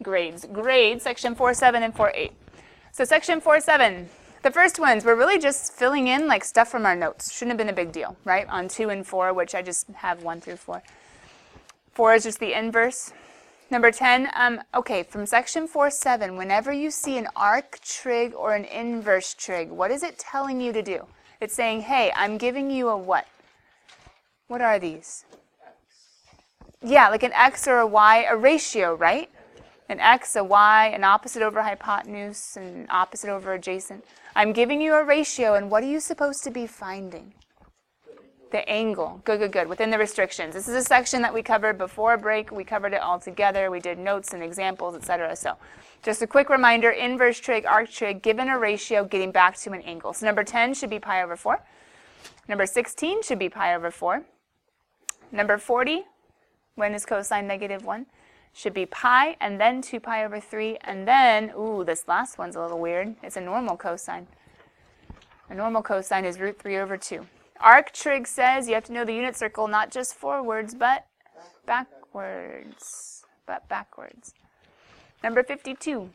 Grades. Grades, section 4.7 and 4.8. So section 4.7, the first ones, we're really just filling in like stuff from our notes. Shouldn't have been a big deal, right? On 2 and 4, which I just have 1 through 4. 4 is just the inverse. Number 10, okay, from section 4.7, whenever you see an arc trig or an inverse trig, what is it telling you to do? It's saying, hey, I'm giving you a what? What are these? Yeah, like an x or a y, a ratio, right? An x, a y, an opposite over hypotenuse, an opposite over adjacent. I'm giving you a ratio, and what are you supposed to be finding? The angle. Good, good, good. Within the restrictions. This is a section that we covered before break. We covered it all together. We did notes and examples, etc. So just a quick reminder, inverse trig, arc trig, given a ratio, getting back to an angle. So number 10 should be pi over 4. Number 16 should be pi over 4. Number 40, when is cosine negative 1, should be pi, and then 2 pi over 3, and then, ooh, this last one's a little weird. It's a normal cosine. A normal cosine is root 3 over 2. Arc trig says you have to know the unit circle, not just forwards, but backwards. Number 52.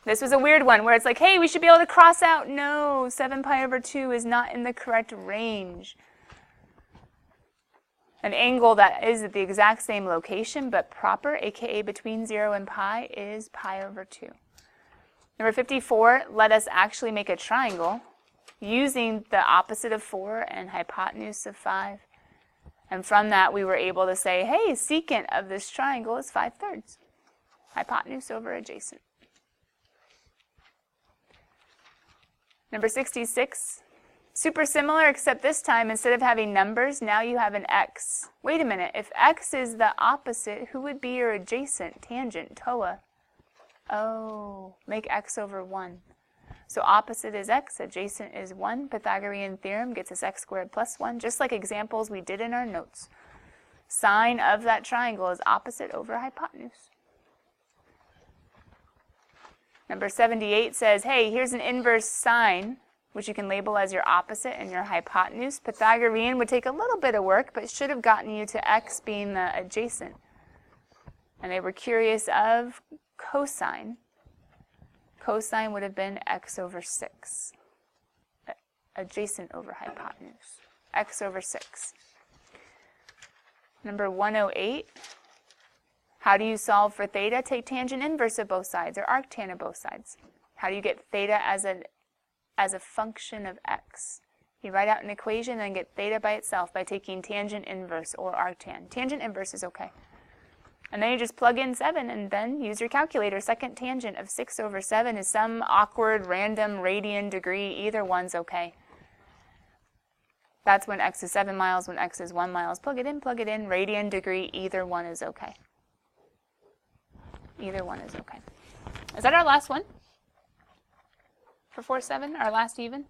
This was a weird one where it's like, hey, we should be able to cross out. No, 7 pi over 2 is not in the correct range. An angle that is at the exact same location but proper, aka between 0 and pi, is pi over 2. Number 54, let us actually make a triangle using the opposite of 4 and hypotenuse of 5. And from that, we were able to say, hey, secant of this triangle is 5/3. Hypotenuse over adjacent. Number 66, super similar, except this time, instead of having numbers, now you have an x. Wait a minute, if x is the opposite, who would be your adjacent? Tangent, TOA. Oh, make x over 1. So opposite is x, adjacent is 1. Pythagorean theorem gets us x squared plus 1, just like examples we did in our notes. Sine of that triangle is opposite over hypotenuse. Number 78 says, hey, here's an inverse sine, which you can label as your opposite and your hypotenuse. Pythagorean would take a little bit of work, but should have gotten you to x being the adjacent. And they were curious of cosine. Cosine would have been x over 6, adjacent over hypotenuse, x over 6. Number 108, how do you solve for theta? Take tangent inverse of both sides, or arctan of both sides. How do you get theta as a function of x? You write out an equation and get theta by itself by taking tangent inverse or arctan. Tangent inverse is okay. And then you just plug in 7 and then use your calculator. Second tangent of 6 over 7 is some awkward, random radian degree. Either one's okay. That's when x is 7 miles, when x is 1 mile. Plug it in, radian degree. Either one is okay. Either one is okay. Is that our last one? For 4.7, our last even?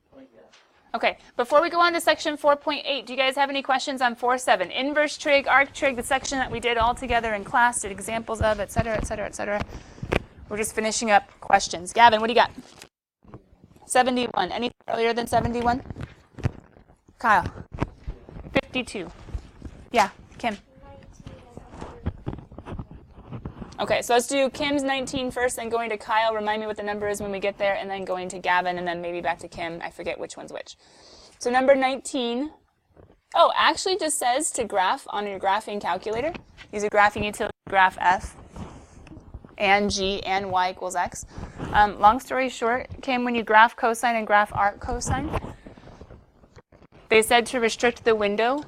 Okay, before we go on to section 4.8, do you guys have any questions on 4.7? Inverse trig, arc trig, the section that we did all together in class, did examples of, etc., etc., etc. We're just finishing up questions. Gavin, what do you got? 71. Anything earlier than 71? Kyle? 52. Yeah, Kim. Okay, so let's do Kim's 19 first, then going to Kyle. Remind me what the number is when we get there, and then going to Gavin, and then maybe back to Kim. I forget which one's which. So number 19, oh, actually just says to graph on your graphing calculator. Use a graphing utility, graph f, and g, and y equals x. Long story short, Kim, when you graph cosine and graph arc cosine, they said to restrict the window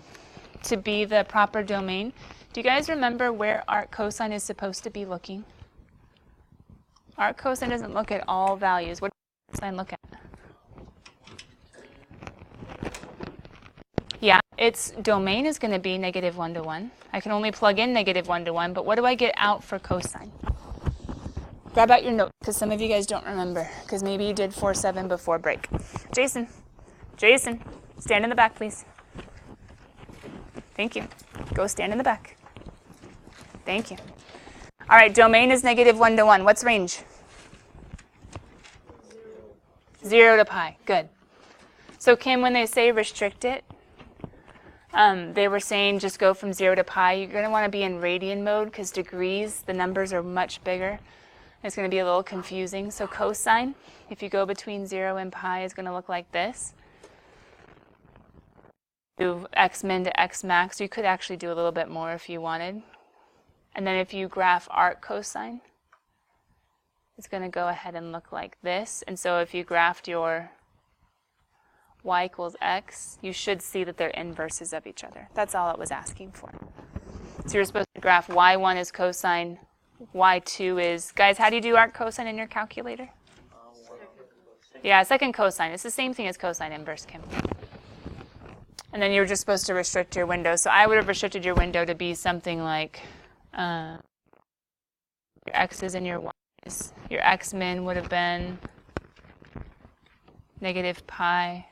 to be the proper domain. Do you guys remember where arc cosine is supposed to be looking? Arc cosine doesn't look at all values. What does cosine look at? Yeah, its domain is going to be -1 to 1. I can only plug in -1 to 1, but what do I get out for cosine? Grab out your note, because some of you guys don't remember, because maybe you did 4.7 before break. Jason, stand in the back, please. Thank you. Go stand in the back. Thank you. All right, domain is -1 to 1. What's range? 0 to pi. Good. So Kim, when they say restrict it, They were saying just go from 0 to pi. You're going to want to be in radian mode because degrees, the numbers are much bigger. It's going to be a little confusing. So cosine, if you go between 0 and pi, is going to look like this. Do x min to x max. You could actually do a little bit more if you wanted. And then if you graph arc cosine, it's going to go ahead and look like this. And so if you graphed your y equals x, you should see that they're inverses of each other. That's all it was asking for. So you're supposed to graph y1 is cosine, y2 is, guys, how do you do arc cosine in your calculator? Yeah, second cosine. It's the same thing as cosine inverse, Kim. And then you were just supposed to restrict your window. So I would have restricted your window to be something like your x's and your y's. Your x min would have been negative pi,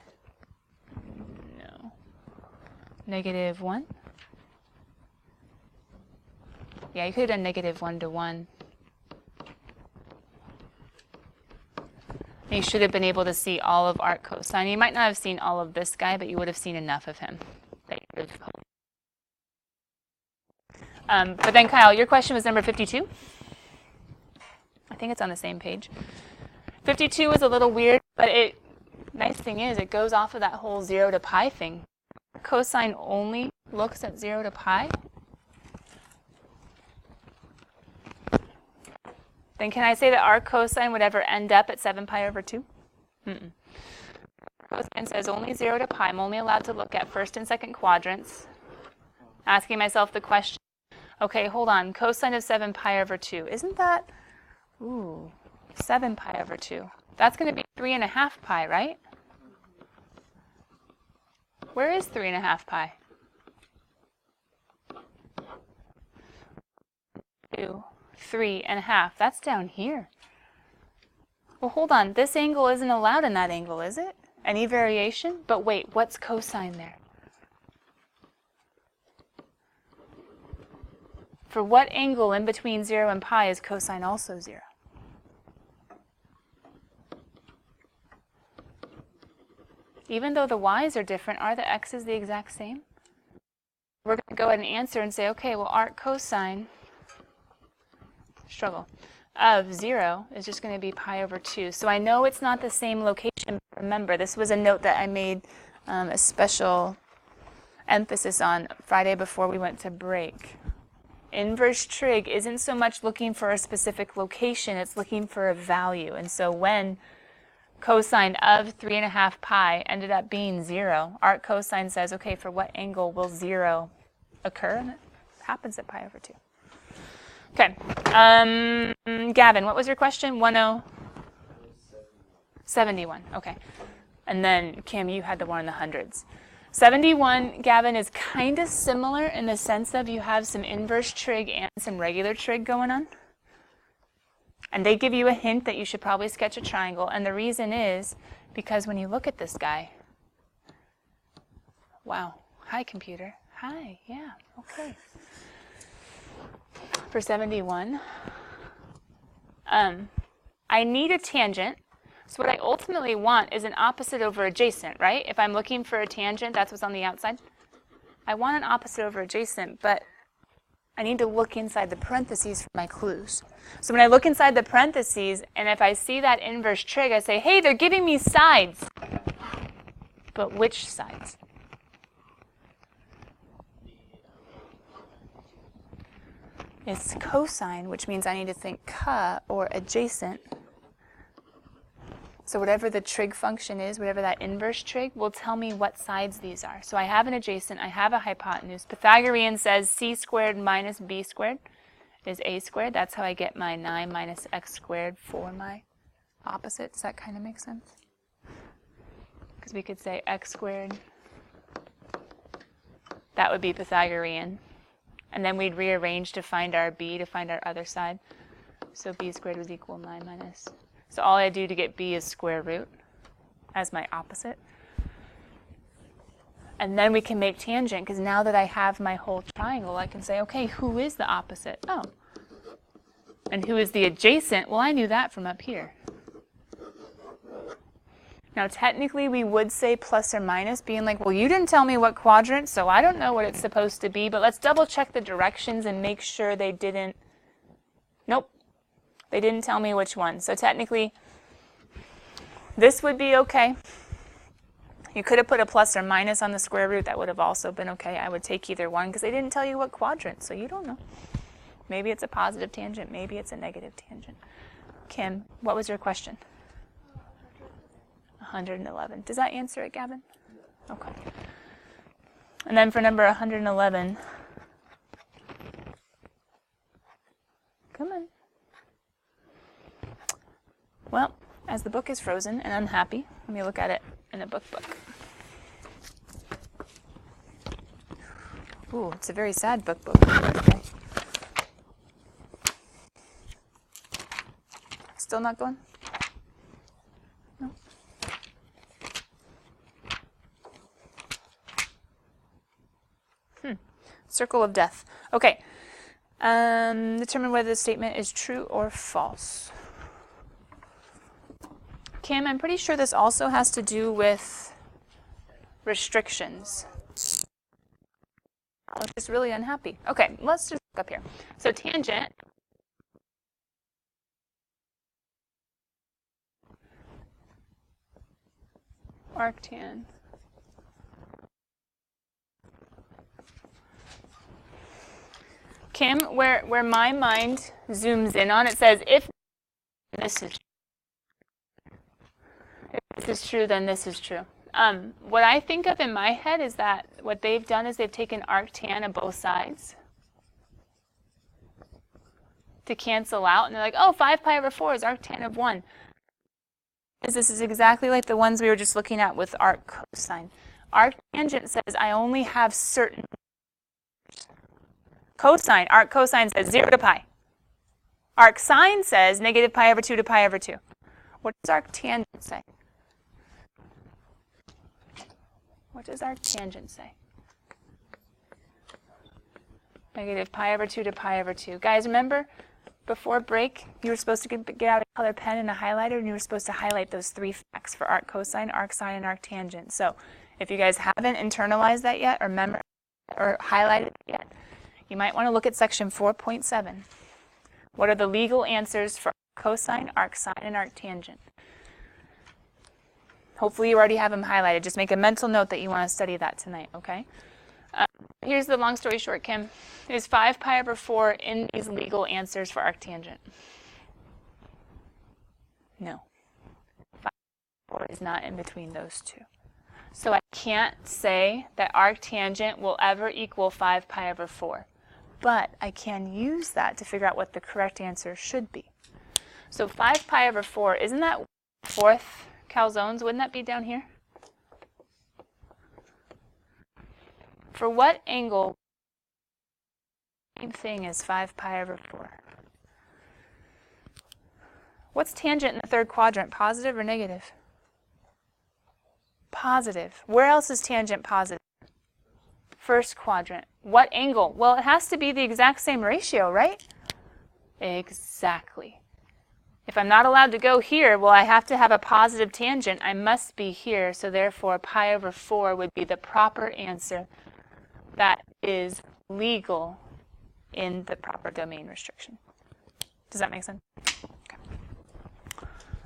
no, negative 1. Yeah, you could have done negative 1 to 1. You should have been able to see all of arc cosine. You might not have seen all of this guy, but you would have seen enough of him. But then, Kyle, your question was number 52? I think it's on the same page. 52 is a little weird, but nice thing is it goes off of that whole 0 to pi thing. Cosine only looks at 0 to pi. Then can I say that arc cosine would ever end up at 7 pi over 2? Cosine says only 0 to pi. I'm only allowed to look at first and second quadrants. Asking myself the question, okay, hold on, cosine of 7 pi over 2. Isn't that, 7 pi over 2. That's going to be 3.5 pi, right? Where is 3.5 pi? 2, 3.5. That's down here. Well, hold on. This angle isn't allowed in that angle, is it? Any variation? But wait, what's cosine there? For what angle in between 0 and pi is cosine also 0? Even though the y's are different, are the x's the exact same? We're going to go ahead and answer and say, okay, well, arc cosine of 0 is just going to be pi over 2. So I know it's not the same location. Remember, this was a note that I made a special emphasis on Friday before we went to break. Inverse trig isn't so much looking for a specific location, it's looking for a value. And so when cosine of 3.5 pi ended up being 0, arc cosine says, okay, for what angle will 0 occur? And it happens at pi over 2. Okay. Gavin, what was your question? 71. Okay. And then, Kim, you had the one in the hundreds. 71, Gavin, is kind of similar in the sense of you have some inverse trig and some regular trig going on. And they give you a hint that you should probably sketch a triangle. And the reason is because when you look at this guy, wow. Hi, computer. Hi. Yeah. Okay. For 71, I need a tangent. So what I ultimately want is an opposite over adjacent, right? If I'm looking for a tangent, that's what's on the outside. I want an opposite over adjacent, but I need to look inside the parentheses for my clues. So when I look inside the parentheses, and if I see that inverse trig, I say, hey, they're giving me sides. But which sides? It's cosine, which means I need to think ca or adjacent. So whatever the trig function is, whatever that inverse trig, will tell me what sides these are. So I have an adjacent, I have a hypotenuse. Pythagorean says c squared minus b squared is a squared. That's how I get my 9 minus x squared for my opposite. Does that kind of make sense? Because we could say x squared. That would be Pythagorean. And then we'd rearrange to find our b, to find our other side. So b squared was equal 9 minus. So all I do to get b is square root as my opposite. And then we can make tangent, because now that I have my whole triangle, I can say, okay, who is the opposite? Oh. And who is the adjacent? Well, I knew that from up here. Now, technically, we would say plus or minus, being like, well, you didn't tell me what quadrant, so I don't know what it's supposed to be, but let's double check the directions and make sure they didn't, nope, they didn't tell me which one. So technically, this would be okay. You could have put a plus or minus on the square root. That would have also been okay. I would take either one because they didn't tell you what quadrant, so you don't know. Maybe it's a positive tangent. Maybe it's a negative tangent. Kim, what was your question? 111. Does that answer it, Gavin? Okay. And then for number 111, come on. Well, as the book is frozen and unhappy, let me look at it in a book. Ooh, it's a very sad book. Okay. Still not going? No. Circle of death. Okay. Determine whether the statement is true or false. Kim, I'm pretty sure this also has to do with restrictions. I'm just really unhappy. Okay, let's just look up here. So tangent. Arctan. Kim, where my mind zooms in on, it says if this is true, then this is true. What I think of in my head is that what they've done is they've taken arctan of both sides to cancel out, and they're like, oh, 5 pi over 4 is arctan of 1. This is exactly like the ones we were just looking at with arc cosine. Arctangent says I only have certain cosine. Arc cosine says 0 to pi. Arc sine says negative pi over 2 to pi over 2. What does arctangent say? What does arctangent say? Negative pi over 2 to pi over 2. Guys, remember, before break, you were supposed to get out a color pen and a highlighter, and you were supposed to highlight those 3 facts for arc cosine, arc sine, and arctangent. So if you guys haven't internalized that yet or memorized or highlighted it yet, you might want to look at section 4.7. What are the legal answers for cosine, arc sine, and arctangent? Hopefully you already have them highlighted. Just make a mental note that you want to study that tonight, okay? Here's the long story short, Kim. Is 5 pi over 4 in these legal answers for arctangent? No. 5 over 4 is not in between those two. So I can't say that arctangent will ever equal 5 pi over 4. But I can use that to figure out what the correct answer should be. So 5 pi over 4, isn't that 4th calzones? Wouldn't that be down here? For what angle, same thing as 5 pi over 4? What's tangent in the third quadrant, positive or negative? Positive. Where else is tangent positive? First quadrant. What angle? Well, it has to be the exact same ratio, right? Exactly. If I'm not allowed to go here, well, I have to have a positive tangent. I must be here, so therefore pi over 4 would be the proper answer that is legal in the proper domain restriction. Does that make sense? Okay.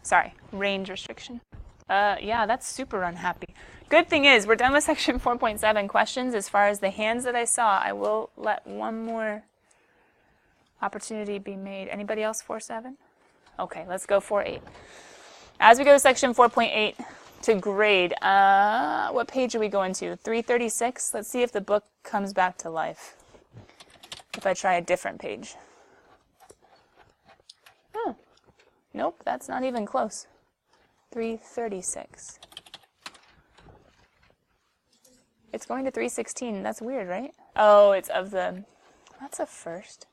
Sorry, range restriction. Yeah, that's super unhappy. Good thing is, we're done with section 4.7 questions. As far as the hands that I saw, I will let one more opportunity be made. Anybody else 4.7? Okay, let's go 4.8. As we go to section 4.8, to grade, what page are we going to? 336? Let's see if the book comes back to life. If I try a different page. Oh, nope, that's not even close. 336. It's going to 316. That's weird, right? Oh, it's of the... That's a first.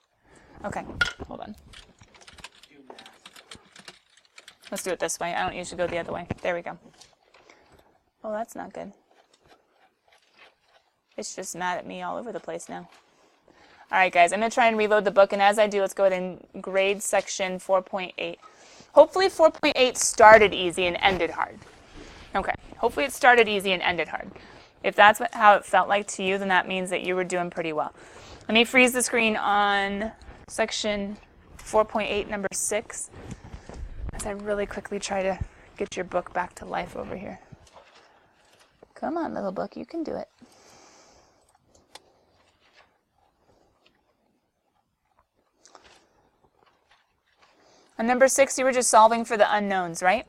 Okay, hold on. Let's do it this way. I don't usually go the other way. There we go. Oh, that's not good. It's just mad at me all over the place now. All right, guys, I'm going to try and reload the book, and as I do, let's go ahead and grade section 4.8. Hopefully 4.8 started easy and ended hard. Okay, hopefully it started easy and ended hard. If that's how it felt like to you, then that means that you were doing pretty well. Let me freeze the screen on section 4.8, number 6, as I really quickly try to get your book back to life over here. Come on, little book, you can do it. On number 6, you were just solving for the unknowns, right?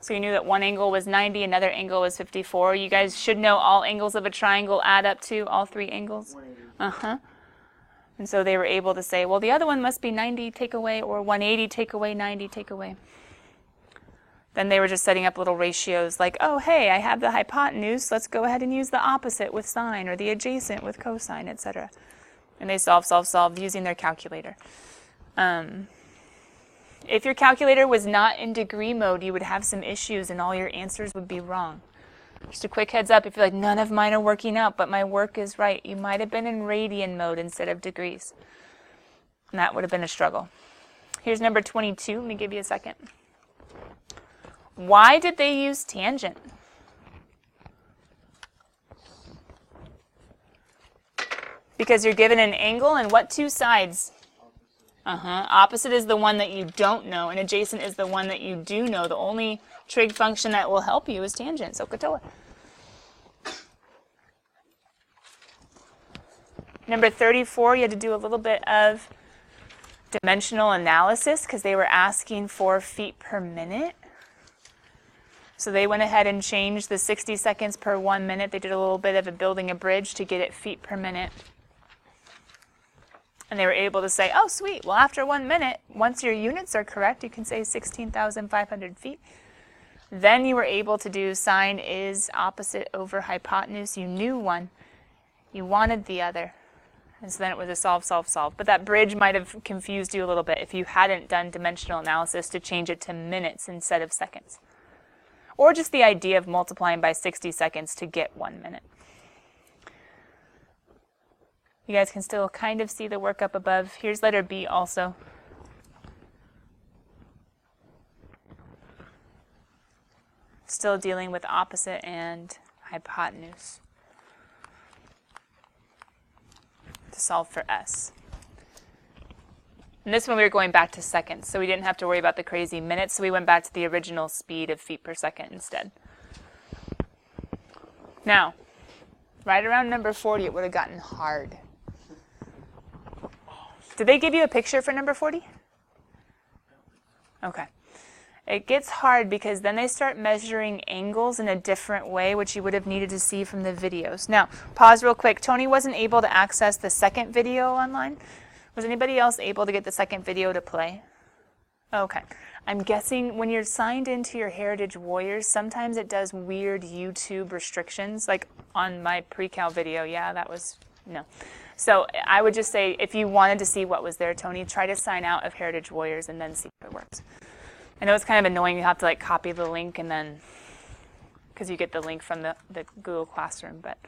So you knew that one angle was 90, another angle was 54. You guys should know all angles of a triangle add up to all 3 angles. 180. And so they were able to say, well, the other one must be 90 take away, or 180 take away, 90 take away. Then they were just setting up little ratios like, oh, hey, I have the hypotenuse. Let's go ahead and use the opposite with sine, or the adjacent with cosine, etc. And they solved using their calculator. If your calculator was not in degree mode, you would have some issues and all your answers would be wrong. Just a quick heads up, if you're like, none of mine are working out, but my work is right, you might have been in radian mode instead of degrees. And that would have been a struggle. Here's number 22. Let me give you a second. Why did they use tangent? Because you're given an angle and what 2 sides? Opposite is the one that you don't know, and adjacent is the one that you do know. The only trig function that will help you is tangent, so katoa. Number 34, you had to do a little bit of dimensional analysis because they were asking for feet per minute. So they went ahead and changed the 60 seconds per 1 minute. They did a little bit of building a bridge to get it feet per minute. And they were able to say, oh, sweet, well, after 1 minute, once your units are correct, you can say 16,500 feet. Then you were able to do sine is opposite over hypotenuse. You knew one. You wanted the other. And so then it was a solve, solve, solve. But that bridge might have confused you a little bit if you hadn't done dimensional analysis to change it to minutes instead of seconds. Or just the idea of multiplying by 60 seconds to get 1 minute. You guys can still kind of see the work up above. Here's letter B also. Still dealing with opposite and hypotenuse to solve for S. And this one we were going back to seconds, so we didn't have to worry about the crazy minutes, so we went back to the original speed of feet per second instead. Now, right around number 40, it would have gotten hard. Did they give you a picture for number 40? Okay. It gets hard because then they start measuring angles in a different way, which you would have needed to see from the videos. Now, pause real quick. Tony wasn't able to access the second video online. Was anybody else able to get the second video to play? Okay. I'm guessing when you're signed into your Heritage Warriors, sometimes it does weird YouTube restrictions, like on my pre-cal video. Yeah, that was, no. So I would just say, if you wanted to see what was there, Tony, try to sign out of Heritage Warriors and then see if it works. I know it's kind of annoying. You have to like copy the link and then, because you get the link from the Google Classroom, but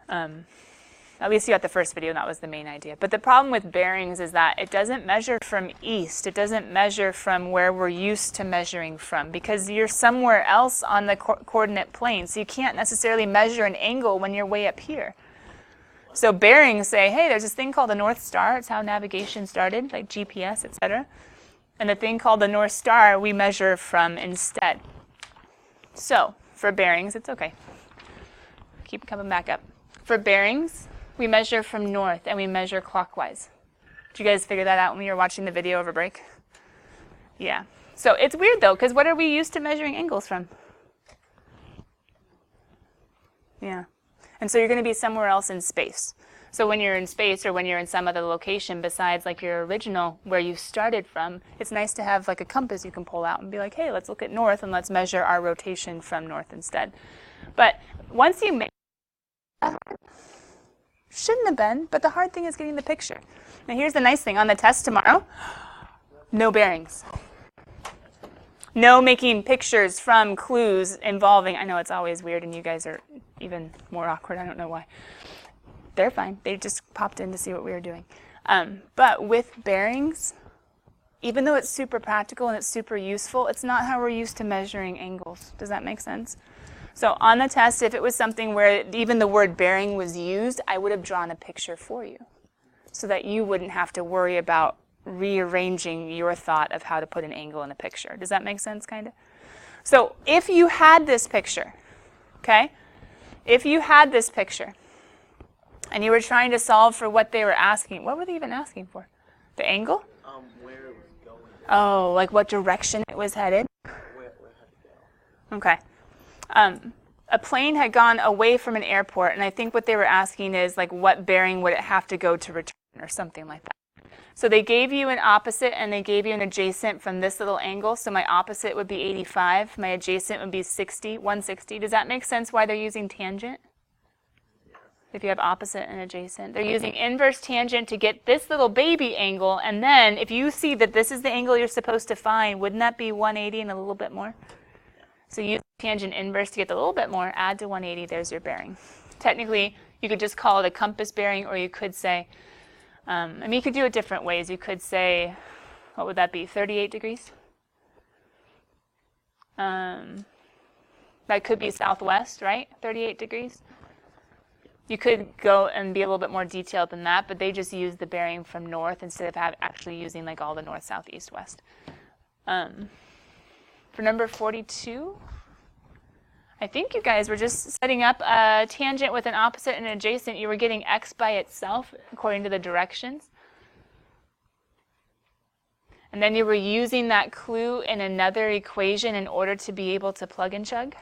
at least you got the first video and that was the main idea. But the problem with bearings is that it doesn't measure from east. It doesn't measure from where we're used to measuring from because you're somewhere else on the coordinate plane. So you can't necessarily measure an angle when you're way up here. So bearings say, hey, there's this thing called the North Star. It's how navigation started, like GPS, etc. And the thing called the North Star we measure from instead. So for bearings, it's okay. Keep coming back up. For bearings, we measure from north and we measure clockwise. Did you guys figure that out when you were watching the video over break? Yeah. So it's weird though, because what are we used to measuring angles from? Yeah. And so you're going to be somewhere else in space. So when you're in space or when you're in some other location besides like your original where you started from, it's nice to have like a compass you can pull out and be like, hey, let's look at north and let's measure our rotation from north instead. But once you make shouldn't have been, but the hard thing is getting the picture. Now here's the nice thing. On the test tomorrow, no bearings. No making pictures from clues involving, I know it's always weird and you guys are even more awkward, I don't know why. They're fine. They just popped in to see what we were doing. But with bearings, even though it's super practical and it's super useful, it's not how we're used to measuring angles. Does that make sense? So on the test, if it was something where even the word bearing was used, I would have drawn a picture for you so that you wouldn't have to worry about rearranging your thought of how to put an angle in a picture. Does that make sense, kind of? So if you had this picture, okay, if you had this picture and you were trying to solve for what they were asking, what were they even asking for? The angle? Where it was going. Oh, like what direction it was headed? Where it had to go. Okay. A plane had gone away from an airport, and I think what they were asking is, like, what bearing would it have to go to return or something like that. So they gave you an opposite and they gave you an adjacent from this little angle. So my opposite would be 85. My adjacent would be 160. Does that make sense why they're using tangent? If you have opposite and adjacent. They're using inverse tangent to get this little baby angle, and then if you see that this is the angle you're supposed to find, wouldn't that be 180 and a little bit more? So use tangent inverse to get a little bit more, add to 180, there's your bearing. Technically, you could just call it a compass bearing, or you could say, I mean, you could do it different ways. You could say, what would that be, 38 degrees? That could be southwest, right? 38 degrees. You could go and be a little bit more detailed than that, but they just use the bearing from north instead of actually using like all the north, south, east, west. For number 42, I think you guys were just setting up a tangent with an opposite and an adjacent. You were getting x by itself according to the directions. And then you were using that clue in another equation in order to be able to plug and chug.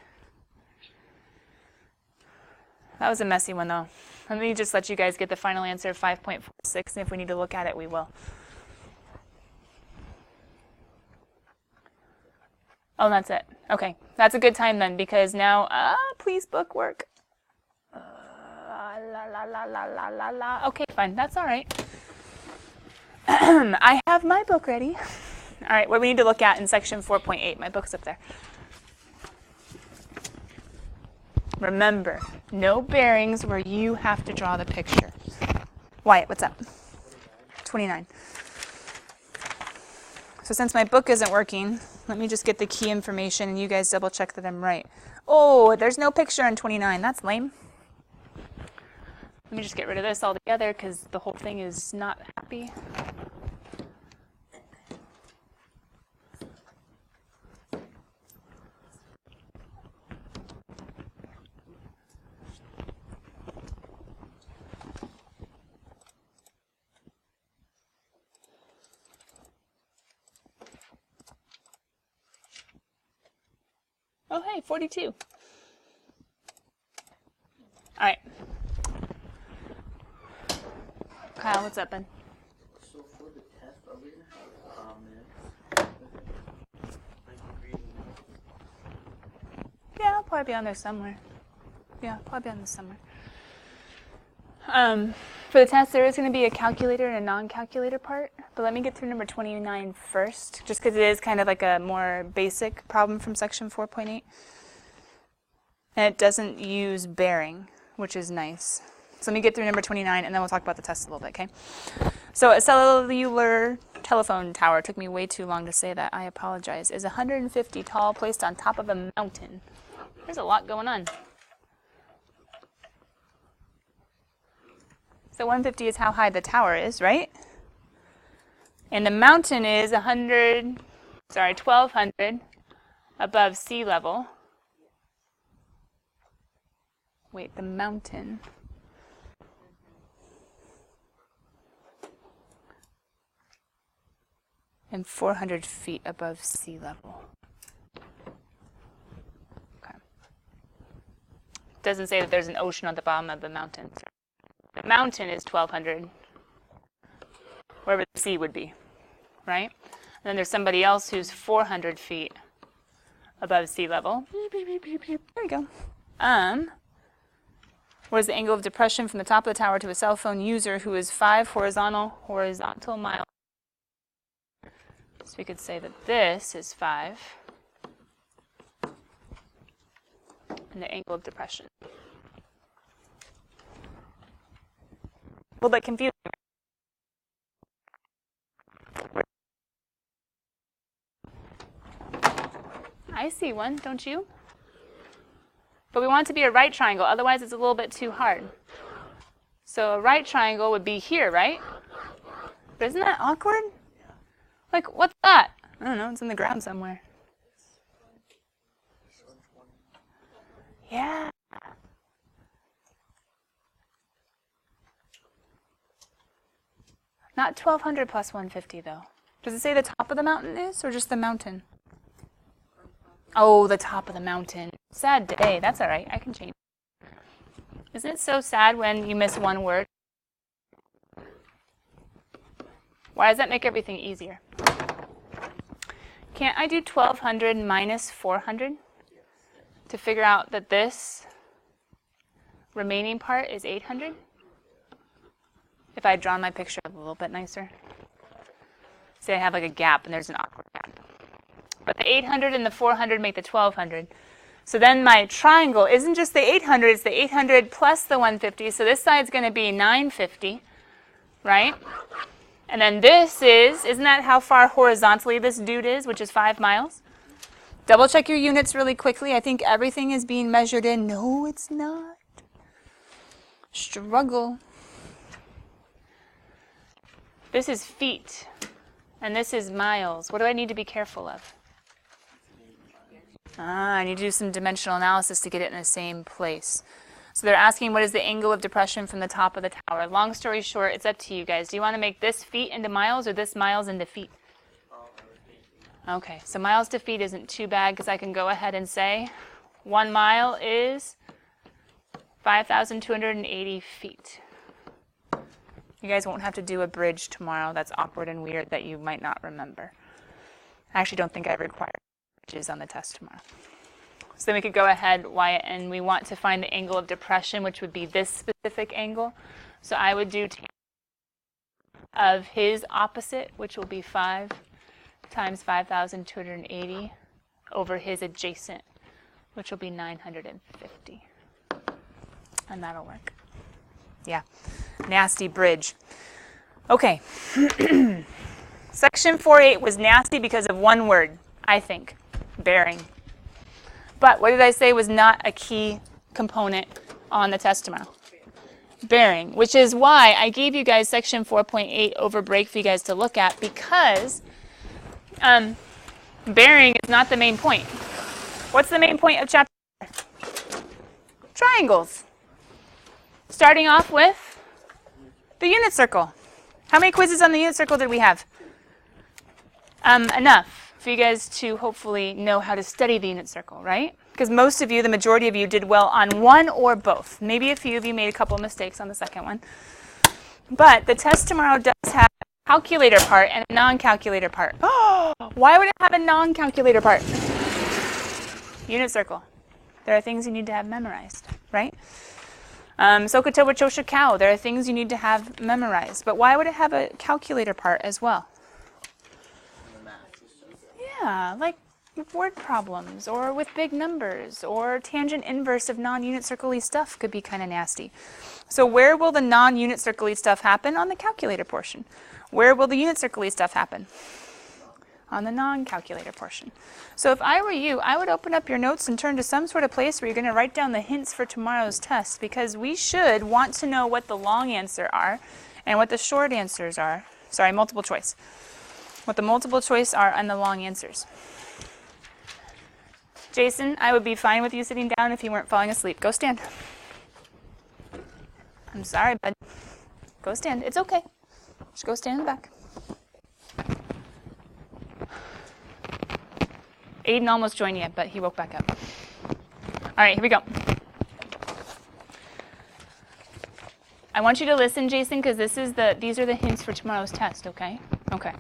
That was a messy one, though. Let me just let you guys get the final answer of 5.46, and if we need to look at it, we will. Oh, that's it. Okay, that's a good time then, because now, please book work. Okay, fine, that's all right. I have my book ready. All right, what do we need to look at in section 4.8? My book's up there. Remember, no bearings where you have to draw the picture. Wyatt, what's up? 29. So since my book isn't working, let me just get the key information and you guys double check that I'm right. Oh, there's no picture on 29. That's lame. Let me just get rid of this altogether because the whole thing is not happy. Oh, hey, 42. All right. Kyle, what's up, Ben? So for the test, are we going to have comments? Yeah, I'll probably be on there somewhere. For the test, there is going to be a calculator and a non-calculator part, but let me get through number 29 first, just because it is kind of like a more basic problem from section 4.8. And it doesn't use bearing, which is nice. So let me get through number 29, and then we'll talk about the test a little bit, okay? So a cellular telephone tower, took me way too long to say that, I apologize, is 150 tall, placed on top of a mountain. There's a lot going on. So 150 is how high the tower is, right? And the mountain is 1,200 above sea level. Wait, the mountain. And 400 feet above sea level. Okay. Doesn't say that there's an ocean at the bottom of the mountain. The mountain is 1,200, wherever the sea would be, right? And then there's somebody else who's 400 feet above sea level. There we go. What is the angle of depression from the top of the tower to a cell phone user who is 5 horizontal miles? So we could say that this is 5, and the angle of depression. A little bit confusing. easy one, don't you? But we want it to be a right triangle, otherwise it's a little bit too hard. So a right triangle would be here, right? But isn't that awkward? Like, what's that? I don't know, it's in the ground somewhere. Yeah. Not 1200 plus 150 though. Does it say the top of the mountain is, or just the mountain? Oh, the top of the mountain. Sad day. That's all right. I can change. Isn't it so sad when you miss one word? Why does that make everything easier? Can't I do 1200 minus 400 to figure out that this remaining part is 800? If I had drawn my picture a little bit nicer. Say I have like a gap and there's an awkward gap. But the 800 and the 400 make the 1200. So then my triangle isn't just the 800, it's the 800 plus the 150. So this side's going to be 950, right? And then this isn't that how far horizontally this dude is, which is 5 miles? Double check your units really quickly. I think everything is being measured in. No, it's not. Struggle. This is feet, and this is miles. What do I need to be careful of? I need to do some dimensional analysis to get it in the same place. So they're asking what is the angle of depression from the top of the tower. Long story short, it's up to you guys. Do you want to make this feet into miles or this miles into feet? Okay, so miles to feet isn't too bad because I can go ahead and say 1 mile is 5,280 feet. You guys won't have to do a bridge tomorrow. That's awkward and weird that you might not remember. I actually don't think I require bridges on the test tomorrow. So then we could go ahead, and we want to find the angle of depression, which would be this specific angle. So I would do tan of his opposite, which will be 5 times 5,280 over his adjacent, which will be 950. And that'll work. Yeah, nasty bridge. Okay. Section 4.8 was nasty because of one word, I think, bearing. But what did I say was not a key component on the test tomorrow? Bearing, which is why I gave you guys section 4.8 over break for you guys to look at, because bearing is not the main point. What's the main point of chapter 4? Triangles. Starting off with the unit circle. How many quizzes on the unit circle did we have? Enough for you guys to hopefully know how to study the unit circle, right? Because most of you, the majority of you, did well on one or both. Maybe a few of you made a couple of mistakes on the second one. But the test tomorrow does have a calculator part and a non-calculator part. Oh, why would it have a non-calculator part? Unit circle. There are things you need to have memorized, right? Sokotoba Chosha Cow. There are things you need to have memorized. But why would it have a calculator part as well? Yeah, like word problems, or with big numbers, or tangent inverse of non-unit circle-y stuff could be kind of nasty. So where will the non-unit circle-y stuff happen? On the calculator portion. Where will the unit circle-y stuff happen? On the non-calculator portion. So if I were you, I would open up your notes and turn to some sort of place where you're going to write down the hints for tomorrow's test, because we should want to know what the long answer are and what the short answers are. Sorry, multiple choice. What the multiple choice are and the long answers. Jason, I would be fine with you sitting down if you weren't falling asleep. Go stand. I'm sorry, bud. Go stand. It's okay. Just go stand in the back. Aiden almost joined you, but he woke back up. All right, here we go. I want you to listen, Jason, because these are the hints for tomorrow's test, okay? Okay.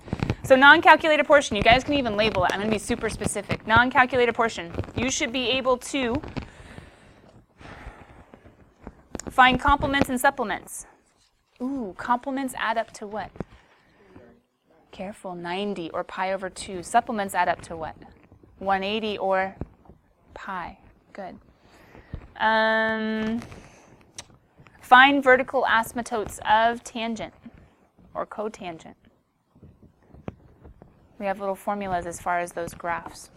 So non-calculator portion, you guys can even label it. I'm going to be super specific. Non-calculator portion, you should be able to find complements and supplements. Ooh, complements add up to what? Careful, 90 or pi over 2. Supplements add up to what? 180 or pi. Good. Find vertical asymptotes of tangent or cotangent. We have little formulas as far as those graphs.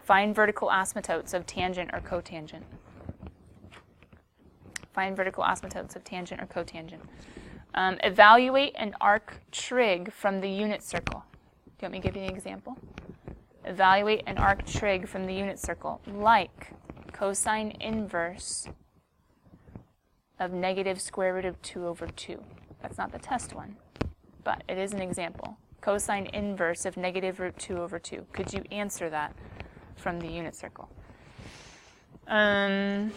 Find vertical asymptotes of tangent or cotangent. Find vertical asymptotes of tangent or cotangent. Evaluate an arc trig from the unit circle. Do you want me to give you an example? Evaluate an arc trig from the unit circle, like cosine inverse of negative square root of 2 over 2. That's not the test one, but it is an example. Cosine inverse of negative root 2 over 2. Could you answer that from the unit circle? The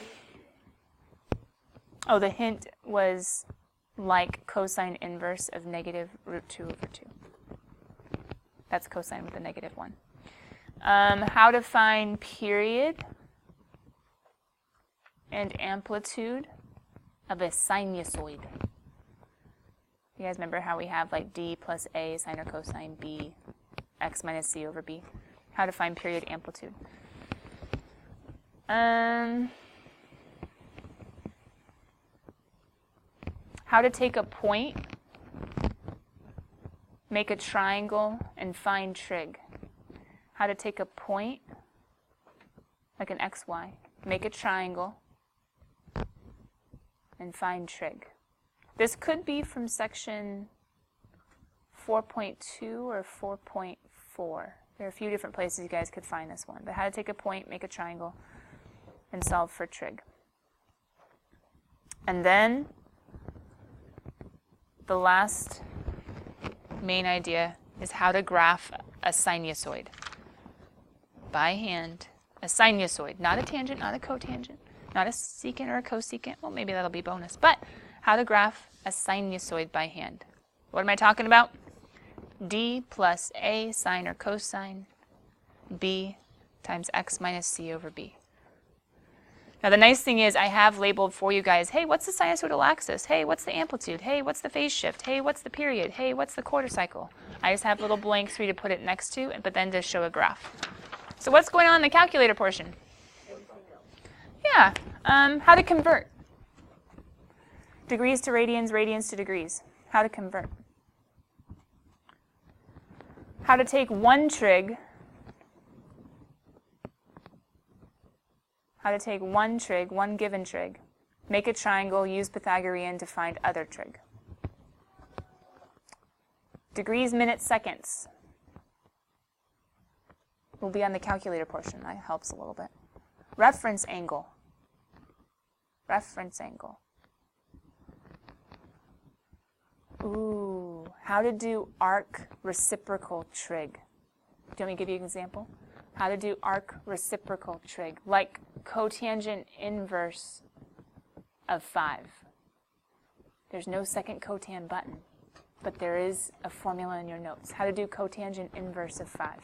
hint was like cosine inverse of negative root 2 over 2. That's cosine with a negative 1. How to find period and amplitude of a sinusoid. You guys remember how we have like d plus a sine or cosine b, x minus c over b? How to find period amplitude. How to take a point, make a triangle, and find trig. How to take a point, like an xy, make a triangle, and find trig. This could be from section 4.2 or 4.4. There are a few different places you guys could find this one. But how to take a point, make a triangle, and solve for trig. And then the last main idea is how to graph a sinusoid. By hand, a sinusoid, not a tangent, not a cotangent, not a secant or a cosecant. Well, maybe that'll be bonus. But how to graph a sinusoid by hand. What am I talking about? D plus a sine or cosine b times x minus c over b. Now the nice thing is I have labeled for you guys, hey, what's the sinusoidal axis? Hey, what's the amplitude? Hey, what's the phase shift? Hey, what's the period? Hey, what's the quarter cycle? I just have little blanks for you to put it next to, but then to show a graph. So what's going on in the calculator portion? Yeah, how to convert. Degrees to radians, radians to degrees. How to convert. How to take one trig. How to take one trig, one given trig, make a triangle, use Pythagorean to find other trig. Degrees, minutes, seconds will be on the calculator portion. That helps a little bit. Reference angle. Reference angle. Ooh, how to do arc reciprocal trig. Do you want me to give you an example? How to do arc reciprocal trig, like cotangent inverse of 5. There's no second cotan button, but there is a formula in your notes. How to do cotangent inverse of 5.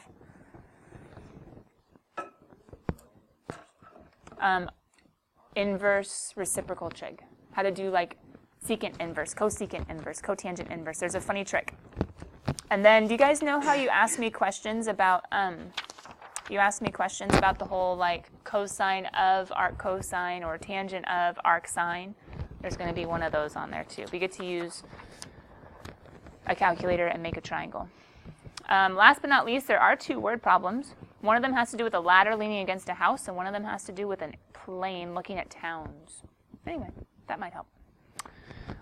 Inverse reciprocal trig. How to do like secant inverse, cosecant inverse, cotangent inverse. There's a funny trick. And then, do you guys know how you ask me questions about the whole like cosine of arc cosine or tangent of arc sine? There's going to be one of those on there too. We get to use a calculator and make a triangle. Last but not least, there are 2 word problems. One of them has to do with a ladder leaning against a house, and one of them has to do with a plane looking at towns. Anyway, that might help.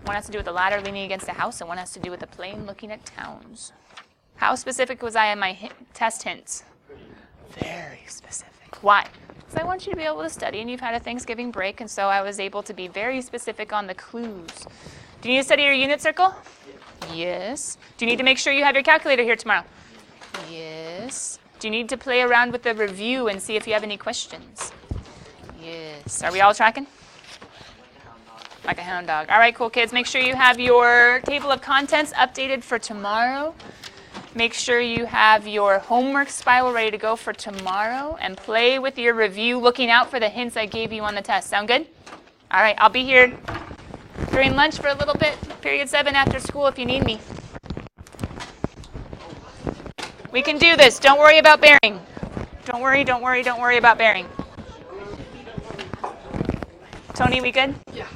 One has to do with a ladder leaning against a house, and one has to do with a plane looking at towns. How specific was I in my test hints? Very specific. Why? Because I want you to be able to study, and you've had a Thanksgiving break, and so I was able to be very specific on the clues. Do you need to study your unit circle? Yes. Do you need to make sure you have your calculator here tomorrow? Yes. Do you need to play around with the review and see if you have any questions? Yes. Are we all tracking? Like a hound dog. All right, cool kids. Make sure you have your table of contents updated for tomorrow. Make sure you have your homework spiral ready to go for tomorrow, and play with your review, looking out for the hints I gave you on the test. Sound good? All right, I'll be here during lunch for a little bit, period 7 after school if you need me. We can do this. Don't worry about bearing. Don't worry about bearing. Tony, we good? Yeah.